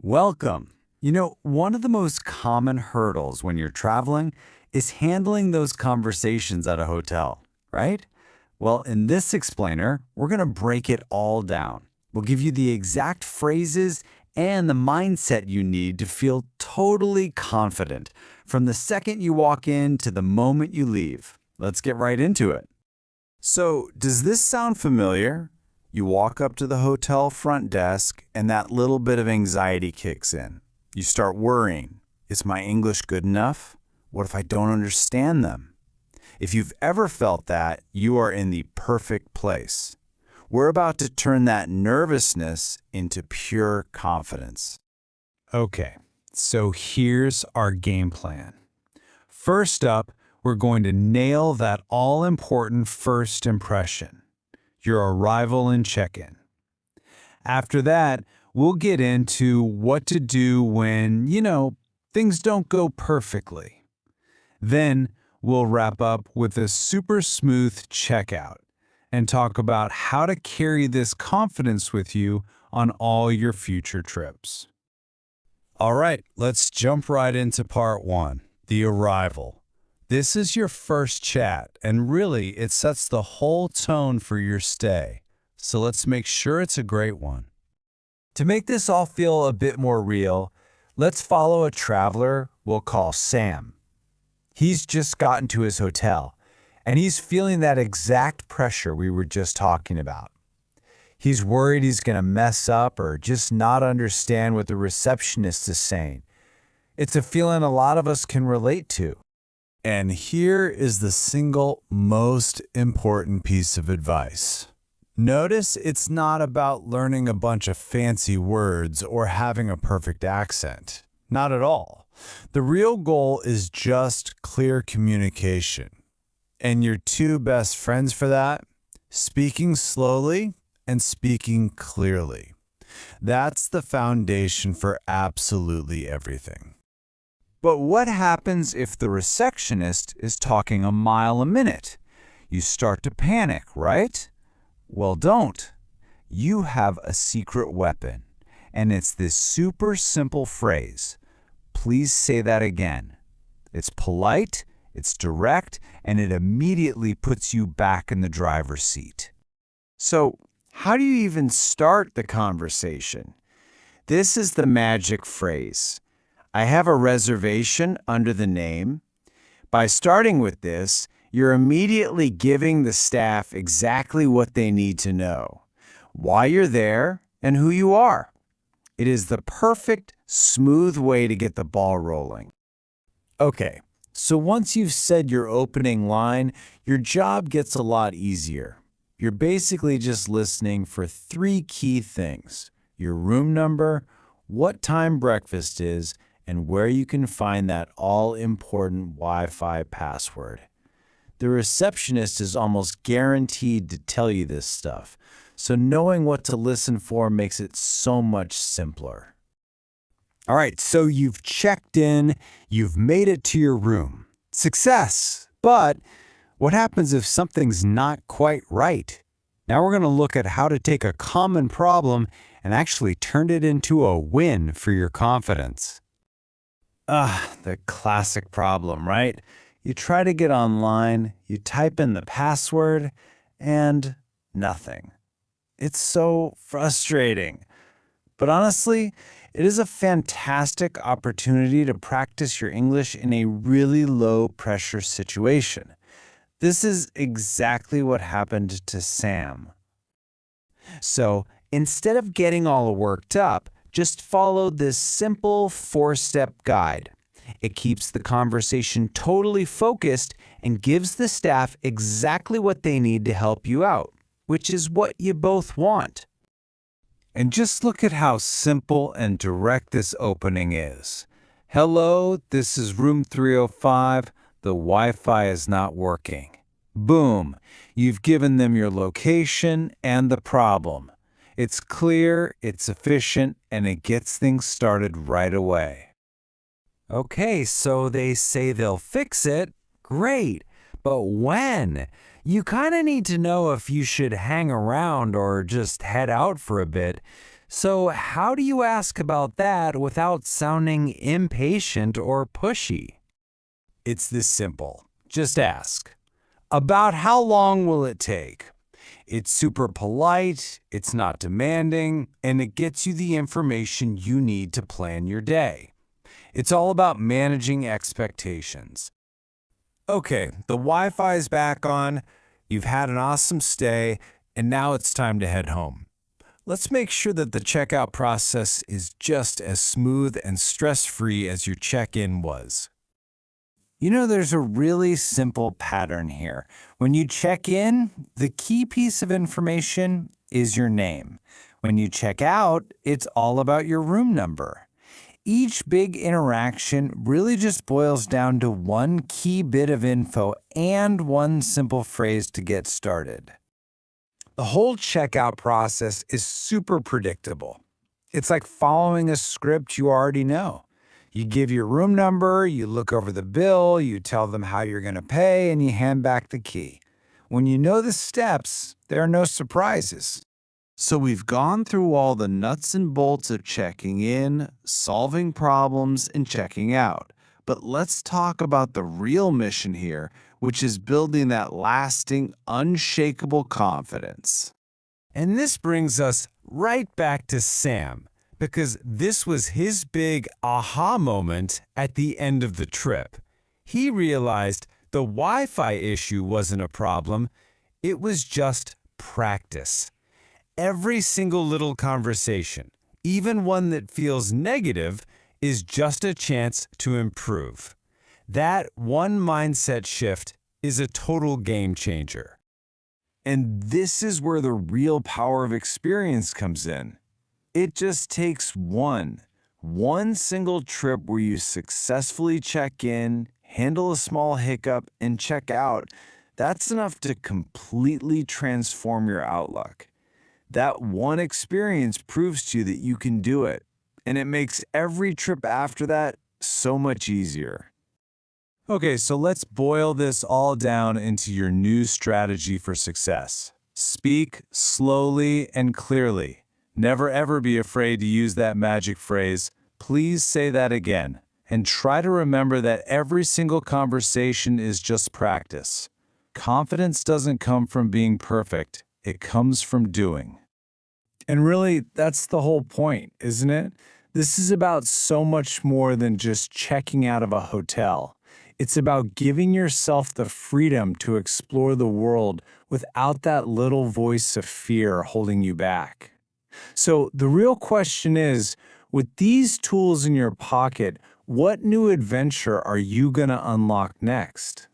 Welcome. One of the most common hurdles when you're traveling is handling those conversations at a hotel, right? Well, in this explainer, we're going to break it all down. We'll give you the exact phrases and the mindset you need to feel totally confident from the second you walk in to the moment you leave. Let's get right into it. So, does this sound familiar? You walk up to the hotel front desk and that little bit of anxiety kicks in. You start worrying. Is my English good enough? What if I don't understand them? If you've ever felt that, you are in the perfect place. We're about to turn that nervousness into pure confidence. Okay, so here's our game plan. First up, we're going to nail that all-important first impression, your arrival and check-in. After that, we'll get into what to do when, things don't go perfectly. Then we'll wrap up with a super smooth checkout and talk about how to carry this confidence with you on all your future trips. All right, let's jump right into part one, the arrival. This is your first chat, and really, it sets the whole tone for your stay. So let's make sure it's a great one. To make this all feel a bit more real, let's follow a traveler we'll call Sam. He's just gotten to his hotel, and he's feeling that exact pressure we were just talking about. He's worried he's going to mess up or just not understand what the receptionist is saying. It's a feeling a lot of us can relate to. And here is the single most important piece of advice. Notice it's not about learning a bunch of fancy words or having a perfect accent. Not at all. The real goal is just clear communication. And your two best friends for that? Speaking slowly and speaking clearly. That's the foundation for absolutely everything. But what happens if the receptionist is talking a mile a minute? You start to panic, right? Well, don't. You have a secret weapon, and it's this super simple phrase. Please say that again. It's polite, it's direct, and it immediately puts you back in the driver's seat. So, how do you even start the conversation? This is the magic phrase. I have a reservation under the name. By starting with this, you're immediately giving the staff exactly what they need to know, why you're there, and who you are. It is the perfect, smooth way to get the ball rolling. Okay, so once you've said your opening line, your job gets a lot easier. You're basically just listening for three key things: your room number, what time breakfast is, and where you can find that all-important Wi-Fi password. The receptionist is almost guaranteed to tell you this stuff, so knowing what to listen for makes it so much simpler. All right, so you've checked in, you've made it to your room. Success! But what happens if something's not quite right? Now we're going to look at how to take a common problem and actually turn it into a win for your confidence. The classic problem, right? You try to get online, you type in the password, and nothing. It's so frustrating. But honestly, it is a fantastic opportunity to practice your English in a really low-pressure situation. This is exactly what happened to Sam. So, instead of getting all worked up, just follow this simple 4-step guide. It keeps the conversation totally focused and gives the staff exactly what they need to help you out, which is what you both want. And just look at how simple and direct this opening is. Hello, this is room 305. The Wi-Fi is not working. Boom, you've given them your location and the problem. It's clear, it's efficient, and it gets things started right away. Okay, so they say they'll fix it. Great, but when? You kind of need to know if you should hang around or just head out for a bit. So how do you ask about that without sounding impatient or pushy? It's this simple. Just ask. About how long will it take? It's super polite, it's not demanding, and it gets you the information you need to plan your day. It's all about managing expectations. Okay, the Wi-Fi's back on, you've had an awesome stay, and now it's time to head home. Let's make sure that the checkout process is just as smooth and stress-free as your check-in was. You know, there's a really simple pattern here. When you check in, the key piece of information is your name. When you check out, it's all about your room number. Each big interaction really just boils down to one key bit of info and one simple phrase to get started. The whole checkout process is super predictable. It's like following a script you already know. You give your room number, you look over the bill, you tell them how you're going to pay, and you hand back the key. When you know the steps, there are no surprises. So we've gone through all the nuts and bolts of checking in, solving problems, and checking out. But let's talk about the real mission here, which is building that lasting, unshakable confidence. And this brings us right back to Sam, because this was his big aha moment at the end of the trip. He realized the Wi-Fi issue wasn't a problem, it was just practice. Every single little conversation, even one that feels negative, is just a chance to improve. That one mindset shift is a total game changer. And this is where the real power of experience comes in. It just takes one single trip where you successfully check in, handle a small hiccup, and check out. That's enough to completely transform your outlook. That one experience proves to you that you can do it, and it makes every trip after that so much easier. Okay, so let's boil this all down into your new strategy for success. Speak slowly and clearly. Never ever be afraid to use that magic phrase, "Please say that again," and try to remember that every single conversation is just practice. Confidence doesn't come from being perfect, it comes from doing. And really, that's the whole point, isn't it? This is about so much more than just checking out of a hotel. It's about giving yourself the freedom to explore the world without that little voice of fear holding you back. So the real question is, with these tools in your pocket, what new adventure are you going to unlock next?